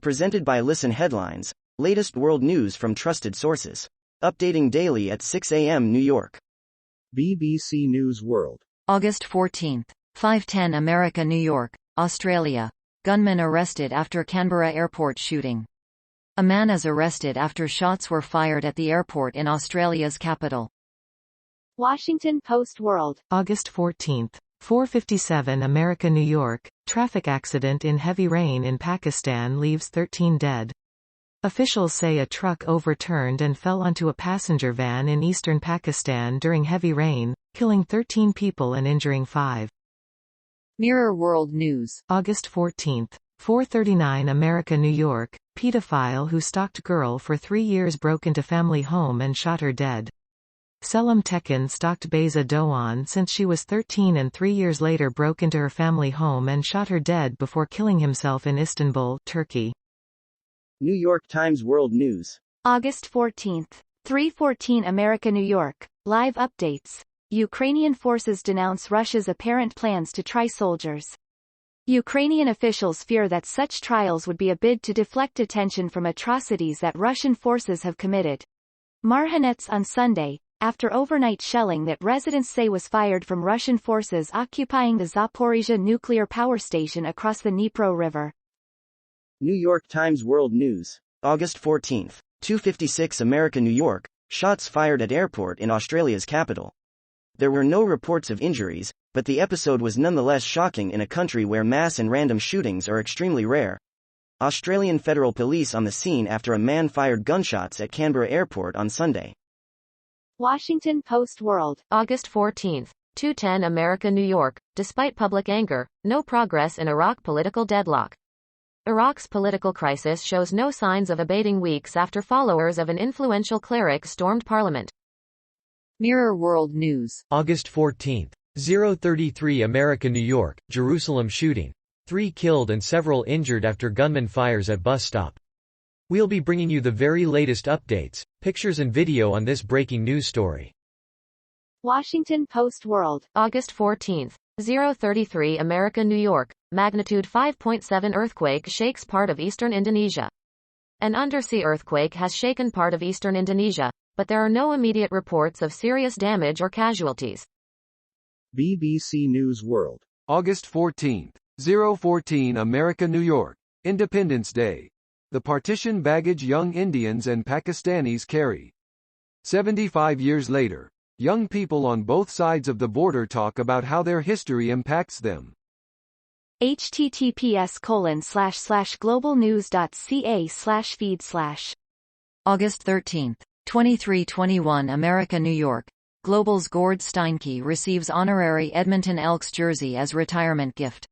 Presented by Listen Headlines, latest world news from trusted sources. Updating daily at 6 a.m. New York. BBC News World. August 14, 5:10 America, New York, Australia. Gunman arrested after Canberra airport shooting. A man is arrested after shots were fired at the airport in Australia's capital. Washington Post World. August 14, 4:57 America, New York. Traffic accident in heavy rain in Pakistan leaves 13 dead. Officials say a truck overturned and fell onto a passenger van in eastern Pakistan during heavy rain, killing 13 people and injuring 5. Mirror World News. August 14, 4:39 America, New York. Paedophile who stalked girl for 3 years broke into family home and shot her dead. Selim Tekin stalked Beyza Doğan since she was 13 and 3 years later broke into her family home and shot her dead before killing himself in Istanbul, Turkey. New York Times World News. August 14, 3:14 America, New York. Live updates. Ukrainian forces denounce Russia's apparent plans to try soldiers. Ukrainian officials fear that such trials would be a bid to deflect attention from atrocities that Russian forces have committed. Marhanets on Sunday, after overnight shelling that residents say was fired from Russian forces occupying the Zaporizhzhia nuclear power station across the Dnipro River. New York Times World News. August 14, 2:56 America, New York. Shots fired at airport in Australia's capital. There were no reports of injuries, but the episode was nonetheless shocking in a country where mass and random shootings are extremely rare. Australian Federal Police on the scene after a man fired gunshots at Canberra Airport on Sunday. Washington Post World. August 14, 2:10 America, New York. Despite public anger, no progress in Iraq political deadlock. Iraq's political crisis shows no signs of abating weeks after followers of an influential cleric stormed parliament. Mirror World News. August 14, 0:33 America, New York. Jerusalem shooting. 3 killed and several injured after gunman fires at bus stop. We'll be bringing you the very latest updates, pictures and video on this breaking news story. Washington Post World. August 14, 0:33 America, New York. Magnitude 5.7 earthquake shakes part of eastern Indonesia. An undersea earthquake has shaken part of eastern Indonesia, but there are no immediate reports of serious damage or casualties. BBC News World. August 14, 0:14 America, New York. Independence Day. The partition baggage young Indians and Pakistanis carry. 75 years later, young people on both sides of the border talk about how their history impacts them. https://globalnews.ca/feed/. August 13, 23:21 America, New York. Global's Gord Steinke receives honorary Edmonton Elks jersey as retirement gift.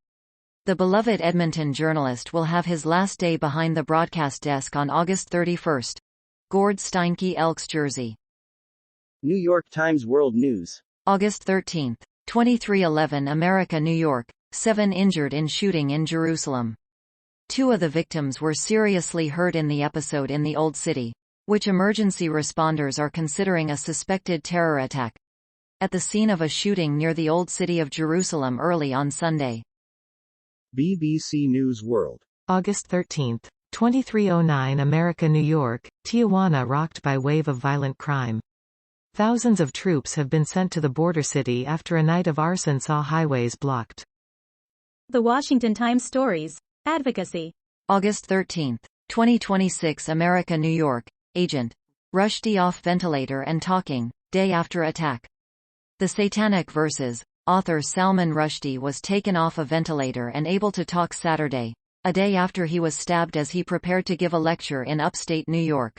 The beloved Edmonton journalist will have his last day behind the broadcast desk on August 31. Gord Steinke Elks jersey. New York Times World News. August 13, 23:11 America, New York. 7 injured in shooting in Jerusalem. 2 of the victims were seriously hurt in the episode in the Old City, which emergency responders are considering a suspected terror attack. At the scene of a shooting near the Old City of Jerusalem early on Sunday. BBC News World. August 13, 23:09 America, New York. Tijuana rocked by wave of violent crime. Thousands of troops have been sent to the border city after a night of arson saw highways blocked. The Washington Times stories. Advocacy. August 13, 2026 America, New York. Agent. Rushdie off ventilator and talking, day after attack. The Satanic Verses. Author Salman Rushdie was taken off a ventilator and able to talk Saturday, a day after he was stabbed as he prepared to give a lecture in upstate New York.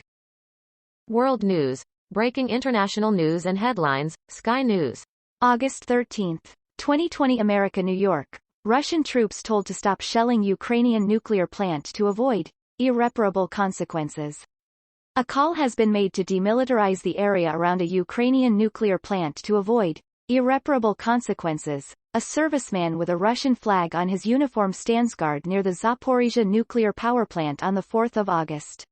World News. Breaking international news and headlines. Sky News. August 13, 2020 America, New York. Russian troops told to stop shelling Ukrainian nuclear plant to avoid irreparable consequences. A call has been made to demilitarize the area around a Ukrainian nuclear plant to avoid irreparable consequences. A serviceman with a Russian flag on his uniform stands guard near the Zaporizhzhia nuclear power plant on the 4th of August.